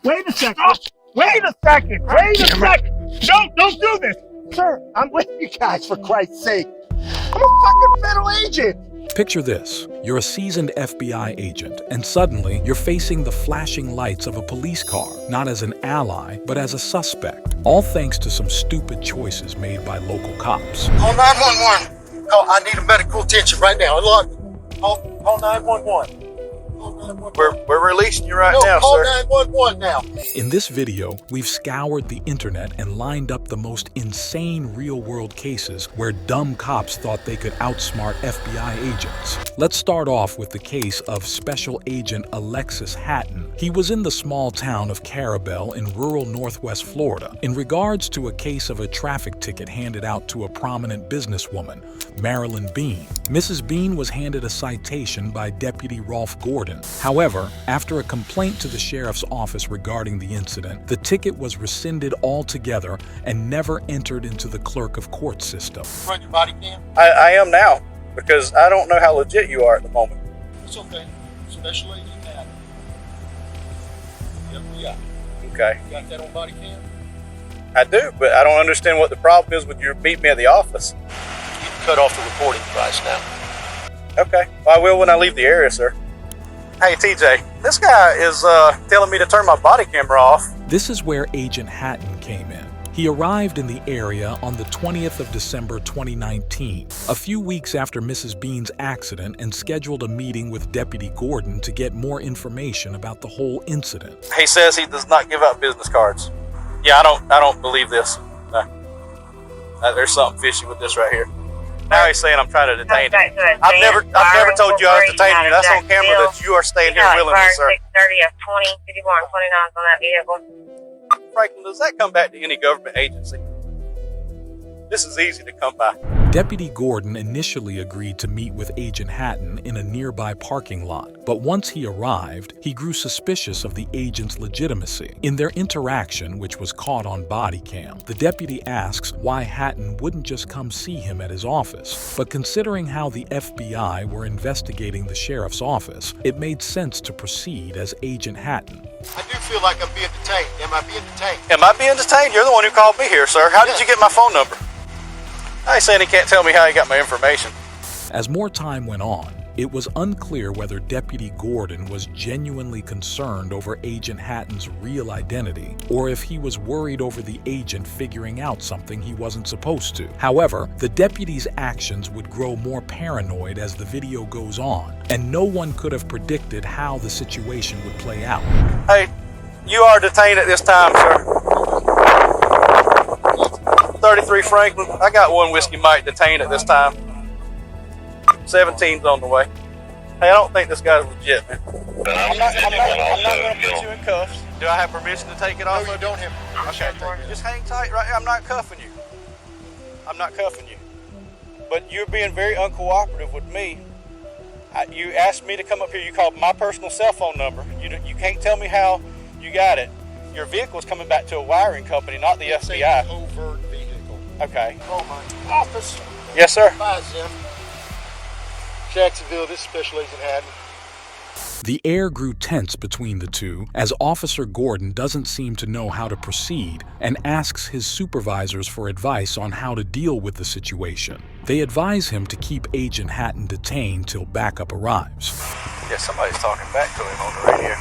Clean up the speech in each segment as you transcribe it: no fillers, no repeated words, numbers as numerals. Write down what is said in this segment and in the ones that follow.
Wait a second. Wait a second. Wait a second. Don't do this. Sir, I'm with you guys, for Christ's sake. I'm a fucking federal agent. Picture this. You're a seasoned FBI agent, and suddenly you're facing the flashing lights of a police car, not as an ally, but as a suspect. All thanks to some stupid choices made by local cops. Call 911. Call, I need a medical attention right now. Look, call 911. We're releasing you right now, call sir. 911 now. In this video, we've scoured the internet and lined up the most insane real-world cases where dumb cops thought they could outsmart FBI agents. Let's start off with the case of Special Agent Alexis Hatton. He was in the small town of Carabel in rural northwest Florida in regards to a case of a traffic ticket handed out to a prominent businesswoman, Marilyn Bean. Mrs. Bean was handed a citation by Deputy Rolf Gordon. However, after a complaint to the sheriff's office regarding the incident, the ticket was rescinded altogether and never entered into the clerk of court system. Run your body cam. I am now, because I don't know how legit you are at the moment. It's okay. Special agent Hatton. FBI. Okay. You got that on body cam? I do, but I don't understand what the problem is with you meeting me at the office. You can cut off the recording device now. Okay. Well, I will when I leave the area, sir. Hey, TJ, this guy is telling me to turn my body camera off. This is where Agent Hatton came in. He arrived in the area on the 20th of December 2019, a few weeks after Mrs. Bean's accident, and scheduled a meeting with Deputy Gordon to get more information about the whole incident. He says he does not give out business cards. Yeah, I don't believe this. No. There's something fishy with this right here. Now he's saying I'm trying to detain you. I've never told you I was detaining you. That's on camera that you are staying here willingly, sir. 630 of 20, 51, 29 on that vehicle. Franklin, does that come back to any government agency? This is easy to come by. Deputy Gordon initially agreed to meet with Agent Hatton in a nearby parking lot, but once he arrived, he grew suspicious of the agent's legitimacy. In their interaction, which was caught on body cam, the deputy asks why Hatton wouldn't just come see him at his office. But considering how the FBI were investigating the sheriff's office, it made sense to proceed as Agent Hatton. I do feel like I'm being detained. Am I being detained? Am I being detained? You're the one who called me here, sir. How did you get my phone number? I ain't saying he can't tell me how he got my information. As more time went on, it was unclear whether Deputy Gordon was genuinely concerned over Agent Hatton's real identity, or if he was worried over the agent figuring out something he wasn't supposed to. However, the deputy's actions would grow more paranoid as the video goes on, and no one could have predicted how the situation would play out. Hey, you are detained at this time, sir. 33 Franklin. I got one whiskey Mike detained at this time. 17's on the way. Hey, I don't think this guy's legit, man. I'm not going to put you in cuffs. Do I have permission to take it off? No, you don't have. Okay, just hang tight right here. I'm not cuffing you. I'm not cuffing you. But you're being very uncooperative with me. You asked me to come up here. You called my personal cell phone number. You can't tell me how you got it. Your vehicle's coming back to a wiring company, not the FBI. Overt vehicle. Okay. Call my office. Yes, sir. Bye, Zim. Jacksonville, this is Special Agent Hatton. The air grew tense between the two as Officer Gordon doesn't seem to know how to proceed and asks his supervisors for advice on how to deal with the situation. They advise him to keep Agent Hatton detained till backup arrives. Yeah, somebody's talking back to him on the radio.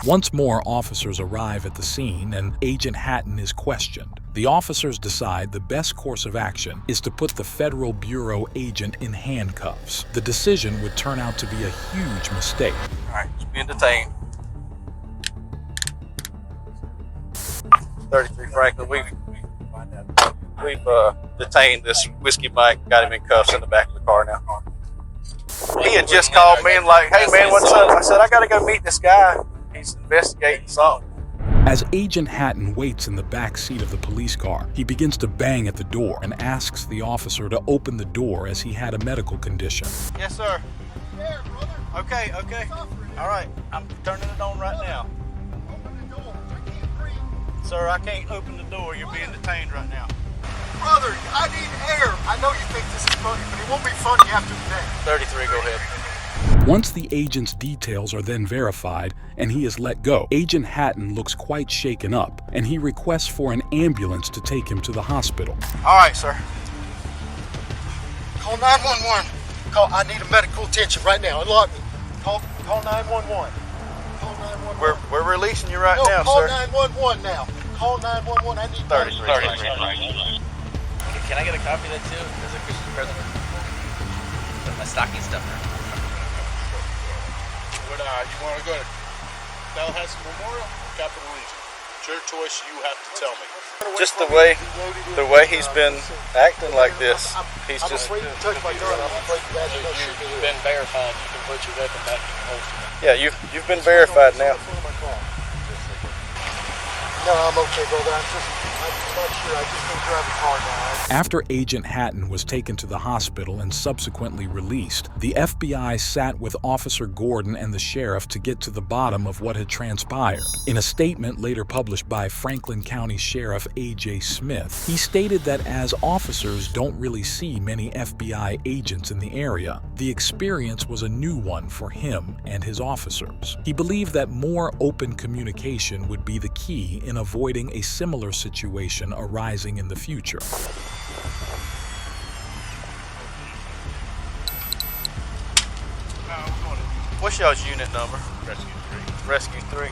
Once more, officers arrive at the scene and Agent Hatton is questioned. The officers decide the best course of action is to put the Federal Bureau agent in handcuffs. The decision would turn out to be a huge mistake. All right, he's being detained. 33 Franklin, we've detained this whiskey Mike, got him in cuffs in the back of the car now. He had just called me and like, hey man, what's up? I said, I gotta go meet this guy. He's investigating something. As Agent Hatton waits in the back seat of the police car, he begins to bang at the door and asks the officer to open the door as he had a medical condition. Yes, sir. There, brother. Okay. All right, I'm turning it on right now. Open the door. I can't breathe. Sir, I can't open the door. You're being detained right now. Brother, I need air. I know you think this is funny, but it won't be funny after today. 33, go ahead. Once the agent's details are then verified and he is let go. Agent Hatton looks quite shaken up, and he requests for an ambulance to take him to the hospital. All right, sir. Call 911. I need a medical attention right now. Unlock me. Call 911. Call 911. We're releasing you right now, call sir. 911 now. Call 911. I need 33. Can I get a copy of that too? As a Christian present? Put my stocking stuffer. What, you want to go to Tallahassee Memorial or Capital Region? It's your choice. You have to tell me. Just the way he's been acting like this, he's just. You've been verified. You can put your weapon back in the holster. Yeah, you've been verified now. No, I'm okay, brother. I'm not sure. I just don't drive the car now. After Agent Hatton was taken to the hospital and subsequently released, the FBI sat with Officer Gordon and the sheriff to get to the bottom of what had transpired. In a statement later published by Franklin County Sheriff A.J. Smith, he stated that as officers don't really see many FBI agents in the area, the experience was a new one for him and his officers. He believed that more open communication would be the key in avoiding a similar situation arising in the future. What's y'all's unit number? Rescue 3.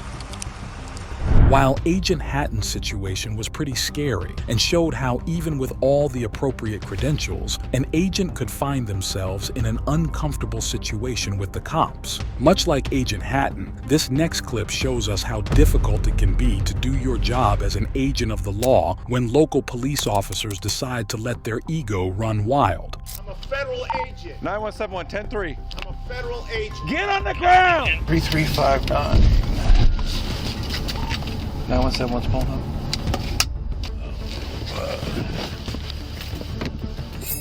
While Agent Hatton's situation was pretty scary and showed how even with all the appropriate credentials, an agent could find themselves in an uncomfortable situation with the cops. Much like Agent Hatton, this next clip shows us how difficult it can be to do your job as an agent of the law when local police officers decide to let their ego run wild. I'm a federal agent. 917-110-3. I'm a federal agent. Get on the ground! 3359. 917-1's pulling up.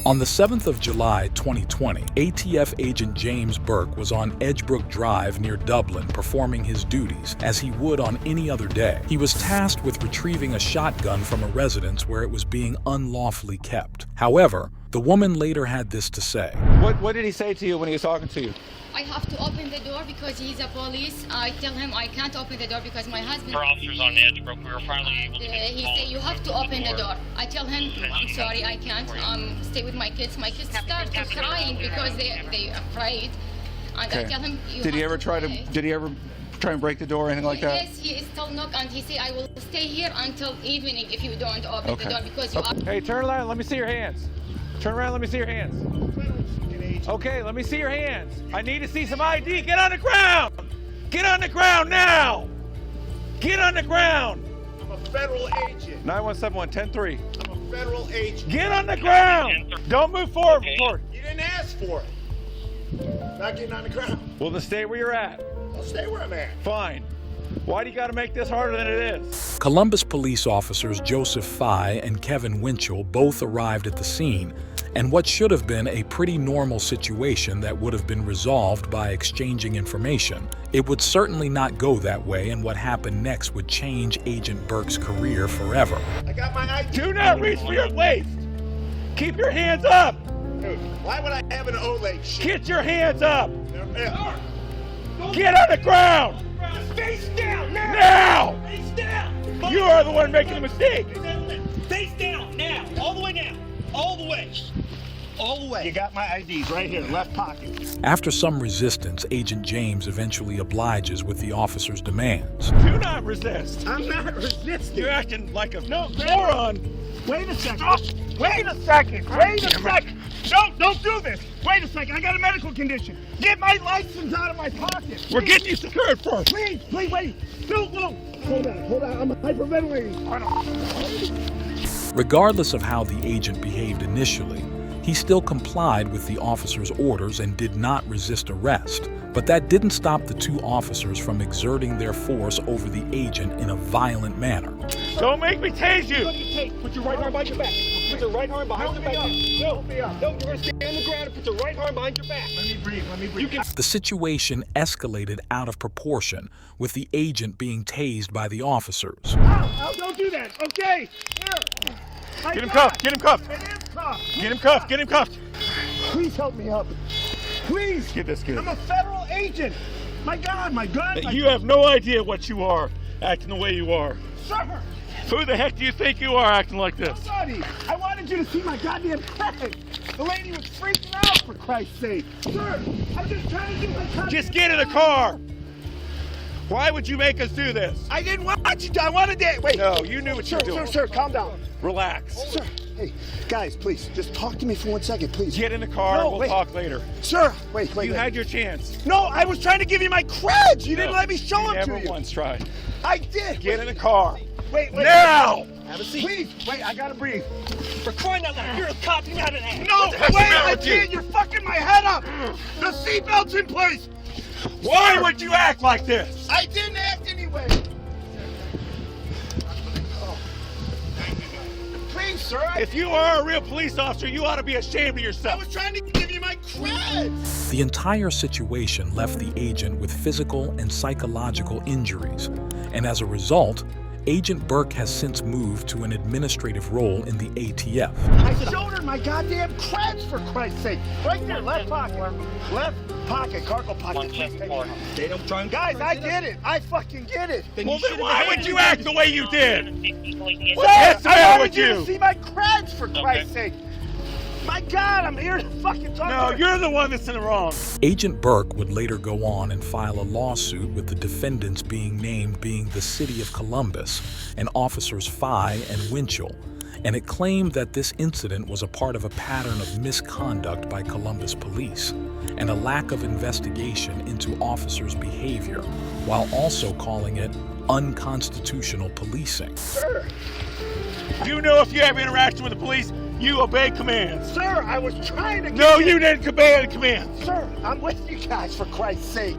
On the 7th of July 2020, ATF agent James Burke was on Edgebrook Drive near Dublin performing his duties as he would on any other day. He was tasked with retrieving a shotgun from a residence where it was being unlawfully kept. However, the woman later had this to say. What did he say to you when he was talking to you? I have to open the door because he's a police. I tell him I can't open the door because my husband... Our officers on Edgebrook, we were finally able to get He said, you have to open the door. I tell him, I'm sorry, I can't. Stay with my kids. My kids start crying because they're afraid. And I tell him, Did he ever try and break the door or anything like that? Yes, he still knock and he say, I will stay here until evening if you don't open the door because you are... Hey, turn around. Let me see your hands. Turn around. Let me see your hands. Okay, let me see your hands. I need to see some ID. Get on the ground! Get on the ground now! Get on the ground! I'm a federal agent. 917-110-3. I'm a federal agent. Get on the ground! Don't move forward. You didn't ask for it. Not getting on the ground. Well, then stay where you're at. I'll stay where I'm at. Fine. Why do you got to make this harder than it is? Columbus police officers Joseph Fye and Kevin Winchell both arrived at the scene, and what should have been a pretty normal situation that would have been resolved by exchanging information, it would certainly not go that way, and what happened next would change Agent Burke's career forever. I got my ID. Do not reach for your waist! Keep your hands up! Dude, why would I have an O-leg shit? Get your hands up! Get on the ground! Face down now! Now! Face down! You are the one making the mistake! Face down now! All the way now! All the way! All the way! You got my IDs right here, left pocket. After some resistance, Agent James eventually obliges with the officer's demands. Do not resist! I'm not resisting. You're acting like a moron! Wait a second! Wait a second! Wait a second! Don't do this! Wait a second, I got a medical condition. Get my license out of my pocket. We're getting you secured first. Please, wait. No. Hold on. I'm hyperventilating. Regardless of how the agent behaved initially, he still complied with the officer's orders and did not resist arrest. But that didn't stop the two officers from exerting their force over the agent in a violent manner. Don't make me tase you! Put your right arm behind your back. Put your right arm behind your back. No, you're going to stay on the ground and put your right arm behind your back. Let me breathe. The situation escalated out of proportion, with the agent being tased by the officers. Oh, don't do that. Okay. Here. Get him cuffed! It is cuffed. Get him cuffed! Please help me up. Please. Get this kid. I'm a federal agent. My God, my gun! You have no idea what you are, acting the way you are. Sir! Who the heck do you think you are acting like this? Somebody! I wanted you to see my goddamn credit! The lady was freaking out, for Christ's sake! Sir, I'm just trying to do my goddamn... Just get in the car! Why would you make us do this? I didn't want you to. I wanted to... Wait. No, you knew what you were doing. Sir, calm down. Relax. Sir, hey, guys, please, just talk to me for 1 second, please. Get in the car and we'll talk later. Sir, wait. You had your chance. No, I was trying to give you my creds. You didn't let me show them to you. Never once tried. I did. Get in the car. Wait. Now! Have a seat. Please, wait, I gotta breathe. For crying out loud, you're a cop, you're not an ass. No, wait, I can't. You're fucking my head up. The seatbelt's in place. Why would you act like this? I didn't act anyway. Please, sir. If you are a real police officer, you ought to be ashamed of yourself. I was trying to give you my creds. The entire situation left the agent with physical and psychological injuries, and as a result, Agent Burke has since moved to an administrative role in the ATF. I showed her my goddamn creds, for Christ's sake. Right there, left pocket. Left pocket, cargo pocket. They don't try and... Guys, I get it. I fucking get it. Well, then why would you act the way you did? What's the matter with you you? To see my creds, for Christ's sake. My God, I'm here to fucking talk No, to her. you're the one that's in the wrong. Agent Burke would later go on and file a lawsuit with the defendants being named being the City of Columbus and officers Fye and Winchell, and it claimed that this incident was a part of a pattern of misconduct by Columbus police and a lack of investigation into officers' behavior, while also calling it unconstitutional policing. Sir. You know if you have interaction with the police, you obey commands. Sir, I was trying to... No, you didn't obey commands. Sir, I'm with you guys, for Christ's sake.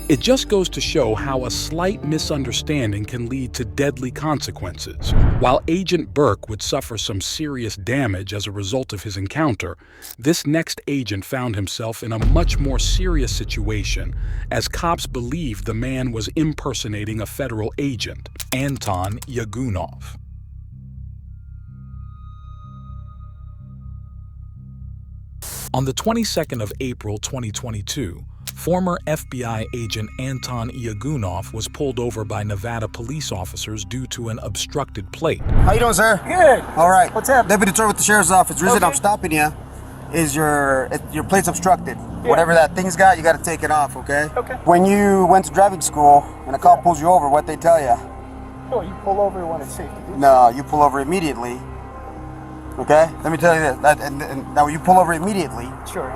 It just goes to show how a slight misunderstanding can lead to deadly consequences. While Agent Burke would suffer some serious damage as a result of his encounter, this next agent found himself in a much more serious situation as cops believed the man was impersonating a federal agent, Anton Yunov. On the 22nd of April 2022, former FBI agent Anton Yunov was pulled over by Nevada police officers due to an obstructed plate. How you doing, sir? Good. All right. What's up? Deputy Turner with the Sheriff's Office. The reason I'm stopping you is your plate's obstructed. Yeah. Whatever that thing's got, you got to take it off, okay? Okay. When you went to driving school and a cop pulls you over, what they tell you? Oh, you pull over when it's safe to do. No, you pull over immediately. Okay? Let me tell you this. Now, you pull over immediately. Sure.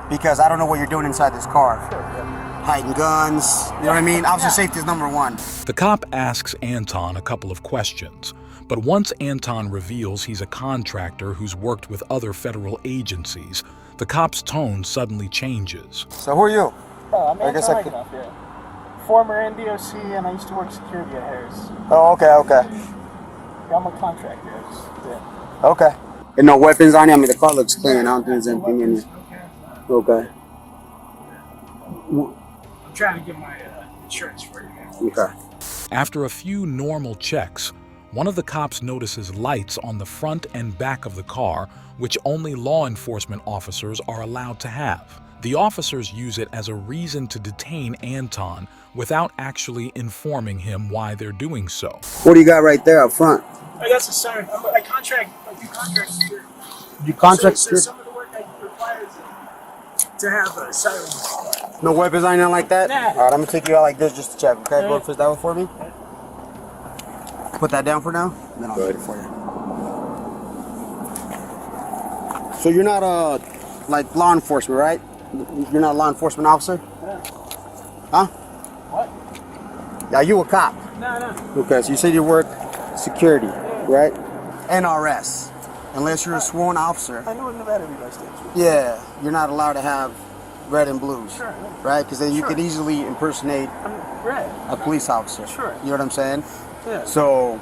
Because I don't know what you're doing inside this car. Sure, yeah. Hiding guns. You know what I mean? Officer safety is number one. The cop asks Anton a couple of questions, but once Anton reveals he's a contractor who's worked with other federal agencies, the cop's tone suddenly changes. So who are you? Oh, I'm Anton Yunov, yeah. Former NDOC, and I used to work security at Harris. Oh, okay. Yeah, I'm a contractor. Yeah. Okay. And no weapons on you? I mean, the car looks clean. I don't think there's anything in it. Okay. I'm trying to get my insurance for you. Okay. After a few normal checks, one of the cops notices lights on the front and back of the car, which only law enforcement officers are allowed to have. The officers use it as a reason to detain Anton without actually informing him why they're doing so. What do you got right there up front? That's a siren. I do contract security. You contract so some of the work I requires to have a siren. No weapons on anything like that? Nah. All right, I'm going to take you out like this just to check, okay? Go first that one for me. Put that down for now, and then I'll get it for you. So you're not like law enforcement, right? You're not a law enforcement officer? Yeah. Huh? What? Are you a cop? No. Okay, so you said you work security, right? NRS. Unless you're a sworn officer. I know in Nevada everybody stays. Yeah, you're not allowed to have red and blues. Sure. Right? Because then you could easily impersonate a police officer. Sure. You know what I'm saying? Yeah. So,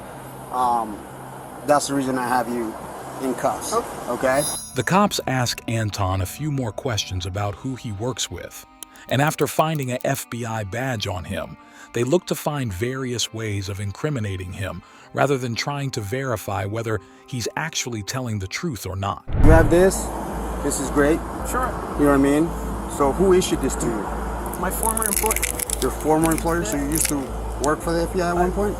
that's the reason I have you in cuffs. Okay? The cops ask Anton a few more questions about who he works with, and after finding an FBI badge on him, they look to find various ways of incriminating him rather than trying to verify whether he's actually telling the truth or not. You have this. This is great. Sure. You know what I mean? So who issued this to you? My former employer. Your former employer? So you used to work for the FBI at one point?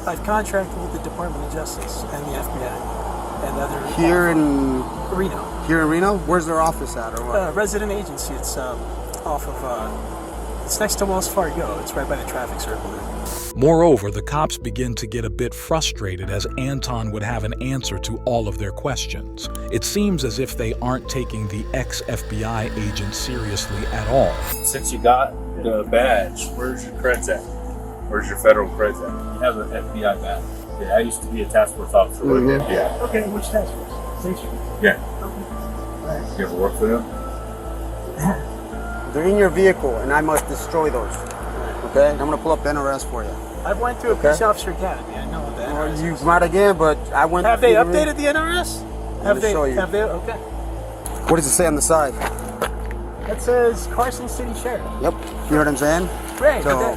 I've contracted with the Department of Justice and the FBI and other... Here in... Reno. Here in Reno? Where's their office at, or what? Resident agency. It's off of... it's next to Wells Fargo. It's right by the traffic circle there. Moreover, the cops begin to get a bit frustrated as Anton would have an answer to all of their questions. It seems as if they aren't taking the ex-FBI agent seriously at all. Since you got the badge, where's your creds at? Where's your federal creds at? You have an FBI badge. Yeah, I used to be a task force officer with the FBI. Okay, which task force? Station? Yeah. Okay. You ever work for them? They're in your vehicle, and I must destroy those. Okay? I'm gonna pull up the NRS for you. I've went through a police officer academy. I know what the NRS You is. might again, but I went... Have they updated the NRS? Have they? Show you. Have they? Okay. What does it say on the side? That says Carson City Sheriff. Yep. You know what I'm saying? Right. So,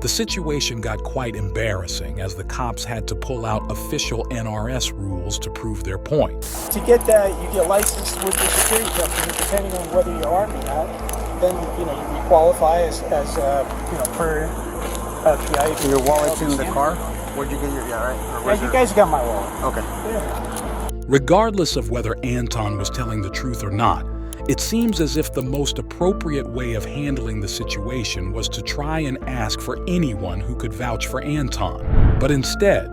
The situation got quite embarrassing as the cops had to pull out official NRS rules to prove their point. To get that, you get licensed with the security company, depending on whether you're armed or not. Then you qualify as per PI. Your wallet's in the car? Where'd you get your... Yeah, right? Yeah, you guys got my wallet. Okay. Yeah. Regardless of whether Anton was telling the truth or not, it seems as if the most appropriate way of handling the situation was to try and ask for anyone who could vouch for Anton. But instead,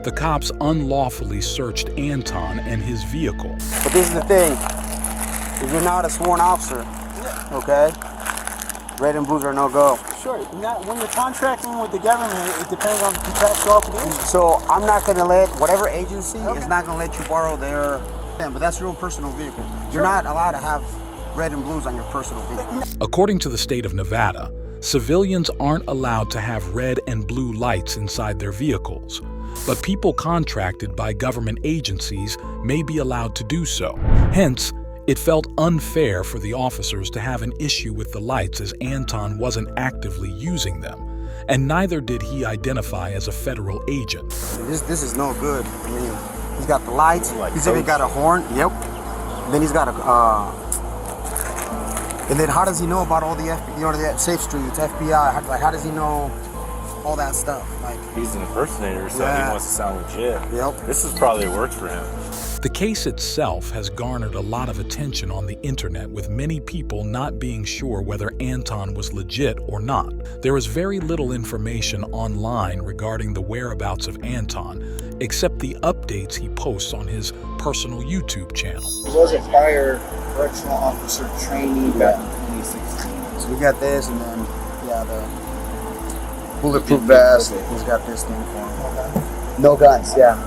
the cops unlawfully searched Anton and his vehicle. But this is the thing. If you're not a sworn officer, okay, red and blues are no-go. Sure. Now, when you're contracting with the government, it depends on the contractual obligations. So I'm not going to let, whatever agency is not going to let you borrow their... But that's your own personal vehicle. You're not allowed to have red and blues on your personal vehicle. According to the state of Nevada, civilians aren't allowed to have red and blue lights inside their vehicles, but people contracted by government agencies may be allowed to do so. Hence, it felt unfair for the officers to have an issue with the lights as Anton wasn't actively using them, and neither did he identify as a federal agent. This is no good. I mean, he's got the lights, he's even got a horn, yep. And then he's got a, and then how does he know about all the, the Safe Streets, FBI, how does he know all that stuff? Like, he's an impersonator, so he wants to sound legit. Yep. This is probably worked for him. The case itself has garnered a lot of attention on the internet, with many people not being sure whether Anton was legit or not. There is very little information online regarding the whereabouts of Anton, except the updates he posts on his personal YouTube channel. He was a prior correctional officer trainee back in 2016. So we got this, and then, yeah, the bulletproof vest. He's got this thing for him. No guns, yeah.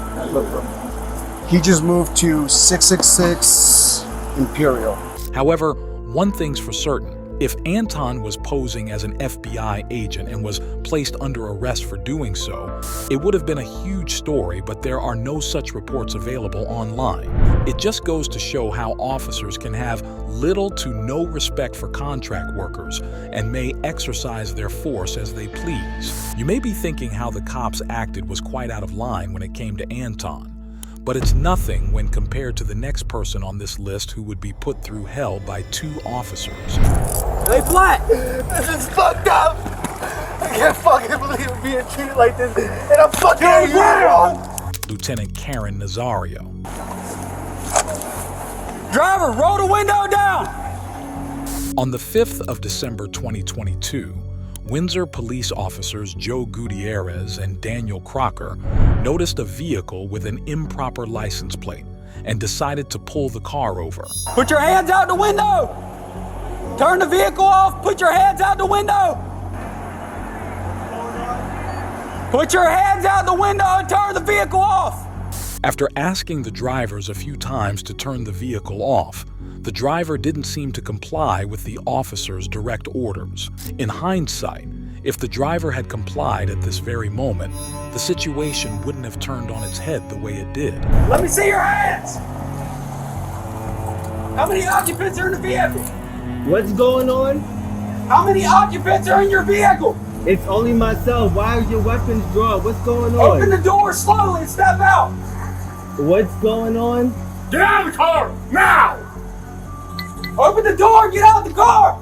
He just moved to 666 Imperial. However, one thing's for certain. If Anton was posing as an FBI agent and was placed under arrest for doing so, it would have been a huge story, but there are no such reports available online. It just goes to show how officers can have little to no respect for contract workers and may exercise their force as they please. You may be thinking how the cops acted was quite out of line when it came to Anton. But it's nothing when compared to the next person on this list who would be put through hell by 2 officers. Hey, Black! This is fucked up! I can't fucking believe I'm being treated like this, and I'm fucking wrong! Lieutenant Karen Nazario. Driver, roll the window down! On the 5th of December 2022, Windsor police officers Joe Gutierrez and Daniel Crocker noticed a vehicle with an improper license plate and decided to pull the car over. Put your hands out the window! Turn the vehicle off, put your hands out the window! Put your hands out the window and turn the vehicle off! After asking the drivers a few times to turn the vehicle off, the driver didn't seem to comply with the officer's direct orders. In hindsight, if the driver had complied at this very moment, the situation wouldn't have turned on its head the way it did. Let me see your hands! How many occupants are in the vehicle? What's going on? How many occupants are in your vehicle? It's only myself. Why are your weapons drawn? What's going on? Open the door slowly and step out! What's going on? Get out of the car! Now! Open the door and get out of the car!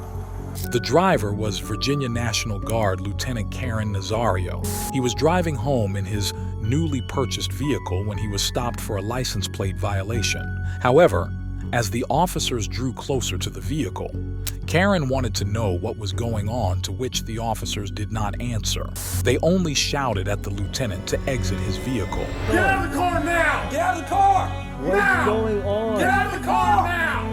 The driver was Virginia National Guard Lieutenant Karen Nazario. He was driving home in his newly purchased vehicle when he was stopped for a license plate violation. However, as the officers drew closer to the vehicle, Karen wanted to know what was going on, to which the officers did not answer. They only shouted at the lieutenant to exit his vehicle. Get out of the car now! Get out of the car! What's now! going on? Get out of the car now!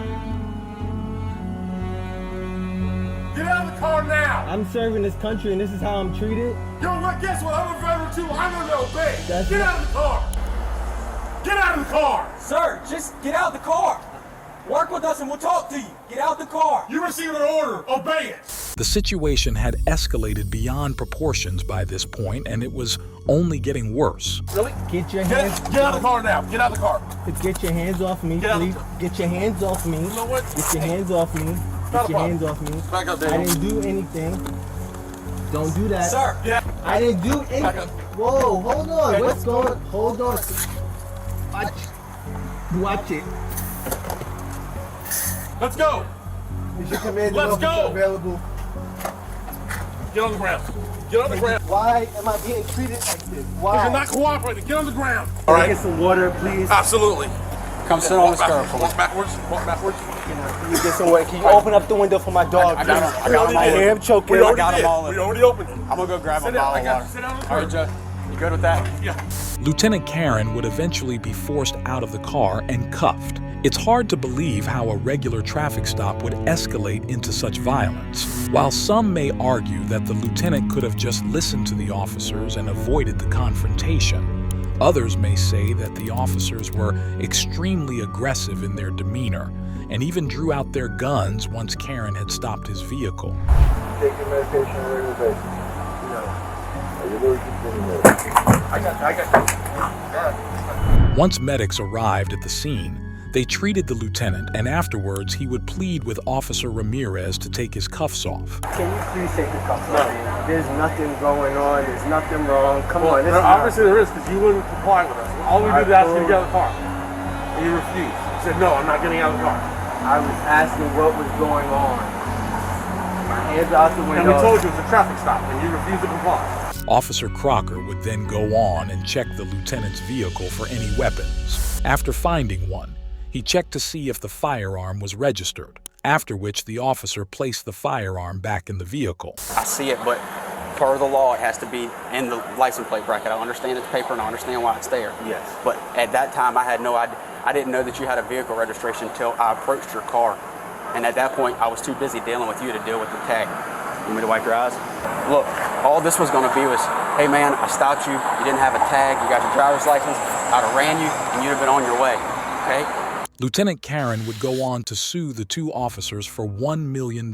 Get out of the car now! I'm serving this country and this is how I'm treated? Yo, what? Guess what? I'm a veteran too. I'm gonna obey. That's Get not- out of the car! Get out of the car! Sir, just get out of the car! Work with us and we'll talk to you. Get out the car. You received an order. Obey it. The situation had escalated beyond proportions by this point, and it was only getting worse. Really? Get your hands. Get out of the car now. Get out of the car. Get your hands off me, please. Get your hands off me. You know what? Get your hands off me. Get your hands off me. Back up there. I didn't do anything. Don't do that. Sir. Yeah. I didn't do anything. Whoa, hold on. Hey, What's going on? Hold on. Watch it. Let's go. Is your command Let's officer go. available? Get on the ground. Get on the ground. Why am I being treated like this? Why? You're not cooperating. Get on the ground. All right. Get some water, please. Absolutely. Come sit on this curb. Walk backwards. Walk backwards. Can you get some water? Can you open up the window for my dog? I got him. I hear him choking. We already got did. them all in. We already opened it. I'm gonna go grab a Sit down. bottle I of got you. Sit down on water. the All right, curb. Joe. You good with that? Yeah. Lieutenant Karen would eventually be forced out of the car and cuffed. It's hard to believe how a regular traffic stop would escalate into such violence. While some may argue that the lieutenant could have just listened to the officers and avoided the confrontation, others may say that the officers were extremely aggressive in their demeanor and even drew out their guns once Karen had stopped his vehicle. Take your medication on a regular basis. Are you allergic to any medication? I got Once medics arrived at the scene, they treated the lieutenant, and afterwards he would plead with Officer Ramirez to take his cuffs off. Can you please take the cuffs off? There's nothing going on. There's nothing wrong. Come on. This obviously there is, because you wouldn't comply with us. All we did is ask you to get out of the car. And you refused. You said, no, I'm not getting out of the car. I was asking what was going on. My hands out the window. And we told you it was a traffic stop, and you refused to comply. Officer Crocker would then go on and check the lieutenant's vehicle for any weapons. After finding one, he checked to see if the firearm was registered, after which the officer placed the firearm back in the vehicle. I see it, but per the law, it has to be in the license plate bracket. I understand it's paper and I understand why it's there. Yes. But at that time, I had no idea. I didn't know that you had a vehicle registration until I approached your car. And at that point, I was too busy dealing with you to deal with the tag. You want me to wipe your eyes? Look, all this was going to be was, hey man, I stopped you. You didn't have a tag. You got your driver's license. I'd have ran you and you'd have been on your way. Okay? Lieutenant Karen would go on to sue the two officers for $1 million.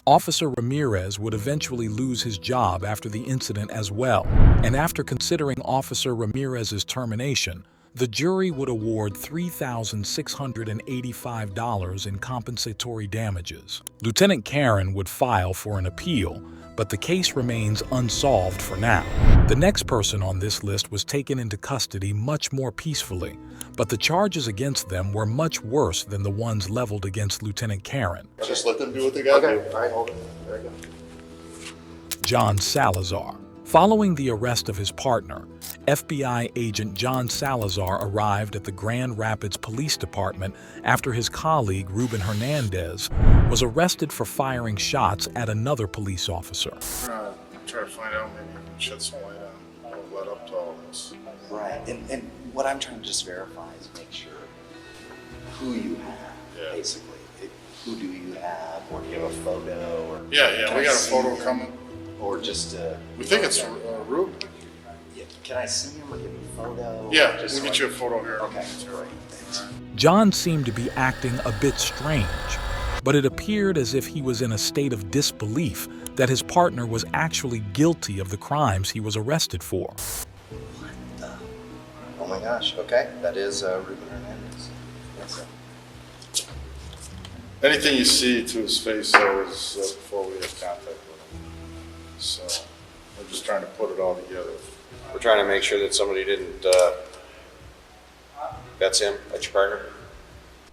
Officer Ramirez would eventually lose his job after the incident as well, and after considering Officer Ramirez's termination, the jury would award $3,685 in compensatory damages. Lieutenant Karen would file for an appeal, but the case remains unsolved for now. The next person on this list was taken into custody much more peacefully, but the charges against them were much worse than the ones leveled against Lieutenant Karen. Just let them do what they got to do. All right, hold it. There you go. John Salazar. Following the arrest of his partner, FBI agent John Salazar arrived at the Grand Rapids Police Department after his colleague Ruben Hernandez was arrested for firing shots at another police officer. Try to find out, maybe shed some light on what led up to all this. Right, and what I'm trying to just verify is make sure who you have, basically. Who do you have, or do you have a photo? Or Yeah, we got a photo coming. Or just we think it's Ruben. Yeah, can I see him or give him a photo? Yeah, we'll get you a photo here. Okay, great, thanks. John seemed to be acting a bit strange, but it appeared as if he was in a state of disbelief that his partner was actually guilty of the crimes he was arrested for. What the? Oh my gosh, okay, that is Ruben Hernandez. Yes. Anything you see to his face, though, is before we have contact with him. So we're just trying to put it all together. We're trying to make sure that somebody didn't, that's him, that's your partner?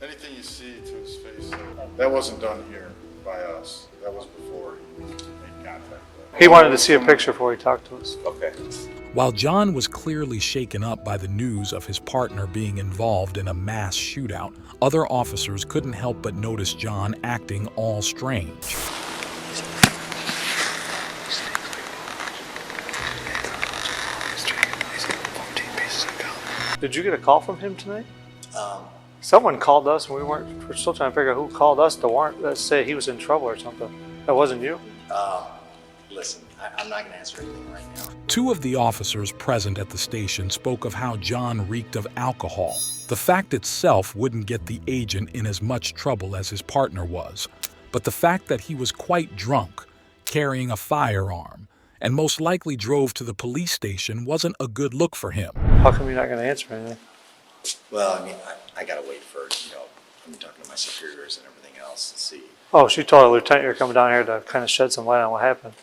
Anything you see to his face, that wasn't done here by us. That was before he made contact with us. He wanted to see a picture before he talked to us. Okay. While John was clearly shaken up by the news of his partner being involved in a mass shootout, other officers couldn't help but notice John acting all strange. Did you get a call from him tonight? Someone called us, and we're still trying to figure out who called us to warrant, let's say he was in trouble or something. That wasn't you? Listen, I'm not going to answer anything right now. Two of the officers present at the station spoke of how John reeked of alcohol. The fact itself wouldn't get the agent in as much trouble as his partner was, but the fact that he was quite drunk, carrying a firearm, and most likely drove to the police station wasn't a good look for him. How come you're not going to answer anything? Well, I mean, I got to wait for, I'm talking to my superiors and everything else to see. Oh, she told the lieutenant you're coming down here to kind of shed some light on what happened.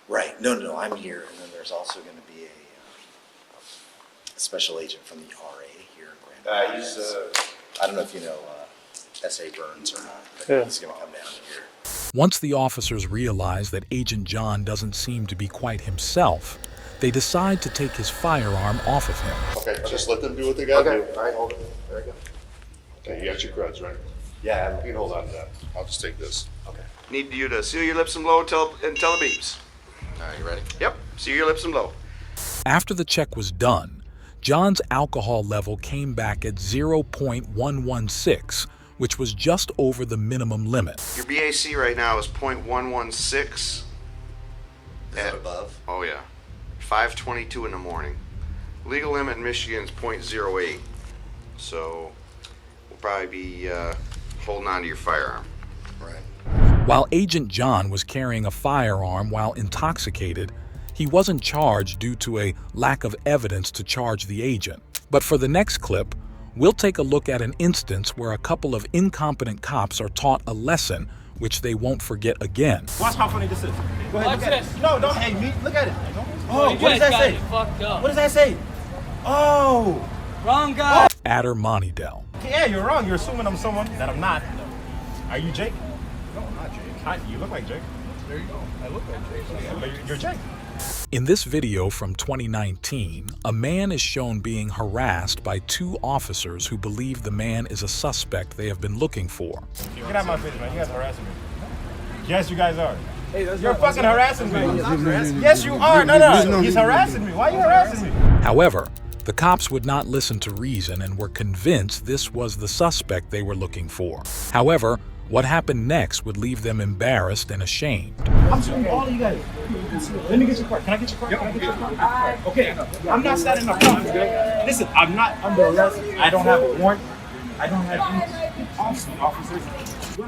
Right. No, I'm here. And then there's also going to be a special agent from the RA here in Grand Rapids. I don't know if you know S.A. Burns or not, but Yeah. he's going to come down here. Once the officers realize that Agent John doesn't seem to be quite himself, they decide to take his firearm off of him. Okay, just let them do what they gotta do. All right, hold it. There you go. Okay, you got your creds, right? Yeah. You can hold on to that. I'll just take this. Okay. Need you to seal your lips and blow and tell the beeps. All right, you ready? Yep, seal your lips and blow. After the check was done, John's alcohol level came back at 0.116, which was just over the minimum limit. Your BAC right now is 0.116. Is that above? Oh yeah, 5:22 in the morning. Legal limit in Michigan is 0.08. So we'll probably be holding on to your firearm. Right. While Agent John was carrying a firearm while intoxicated, he wasn't charged due to a lack of evidence to charge the agent. But for the next clip, we'll take a look at an instance where a couple of incompetent cops are taught a lesson which they won't forget again. Watch how funny this is. Go ahead, Watch look at this. it. No, don't hate me. Look at it. Oh, what does that say? Fucked up. What does that say? Oh. Wrong guy. Adder Monidel. Yeah, you're wrong. You're assuming I'm someone that I'm not. Are you Jake? No, I'm not Jake. You look like Jake. There you go. I look like Jake. Yeah, but you're Jake. In this video from 2019, a man is shown being harassed by two officers who believe the man is a suspect they have been looking for. Get out of my face, man. You guys are harassing me. Yes, you guys are. Hey, you're fucking harassing me. Yes, you are. No. He's harassing me. Why are you harassing me? However, the cops would not listen to reason and were convinced this was the suspect they were looking for. However, what happened next would leave them embarrassed and ashamed. I'm suing all of you guys. Let me get your car. Can I get your car? Can I get your car? Okay. I'm not standing up. Listen, I'm not under arrest. I don't have a warrant. I don't have any officers.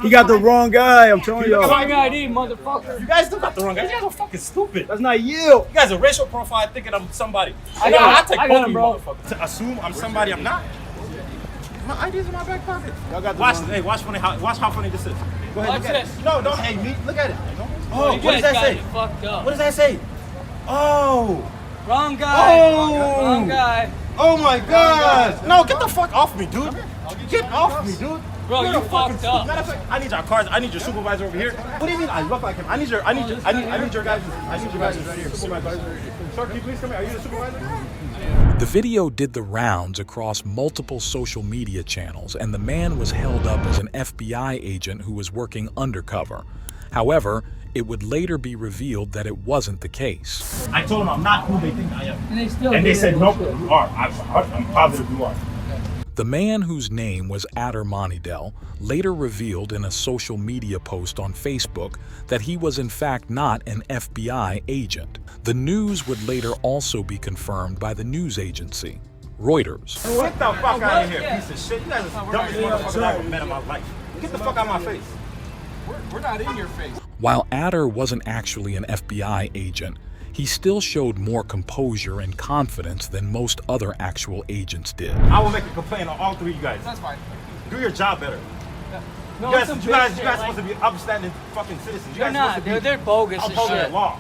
He got the wrong guy, I'm telling you. Wrong ID, motherfucker. You guys still got the wrong guy. You guys are fucking stupid. That's not you. You guys are racial profile thinking I'm somebody. I take both of you motherfuckers. To assume I'm somebody I'm not. My ID's in my back pocket. Watch how funny this is. Go ahead, Watch look at this. it. No, don't hate me. Look at it. Oh, what does that say? Fucked up. What does that say? Oh. Wrong guy. Oh. Wrong guy. Oh my God. No, get the fuck off me, dude. Get off me, dude. Bro, you fucked up. Matter of fact, I need our cars. I need your supervisor over here. What do you mean I look like him? I need your guys. I need your guys right here. Supervisor. Sir, can you please come here? Are you the supervisor? The video did the rounds across multiple social media channels, and the man was held up as an FBI agent who was working undercover. However, it would later be revealed that it wasn't the case. I told them I'm not who they think I am. And they said, nope, you are. I'm positive you are. The man, whose name was Adder Monidel, later revealed in a social media post on Facebook that he was in fact not an FBI agent. The news would later also be confirmed by the news agency, Reuters. Get the fuck out of here, piece of shit. You guys are the dumbest motherfuckers I've ever met in my life. Get the fuck out of my face. We're not in your face. While Adder wasn't actually an FBI agent, he still showed more composure and confidence than most other actual agents did. I will make a complaint on all three of you guys. That's fine. Do your job better. No, you guys supposed to be upstanding fucking citizens. They're not. They're bogus as upholding shit. the law.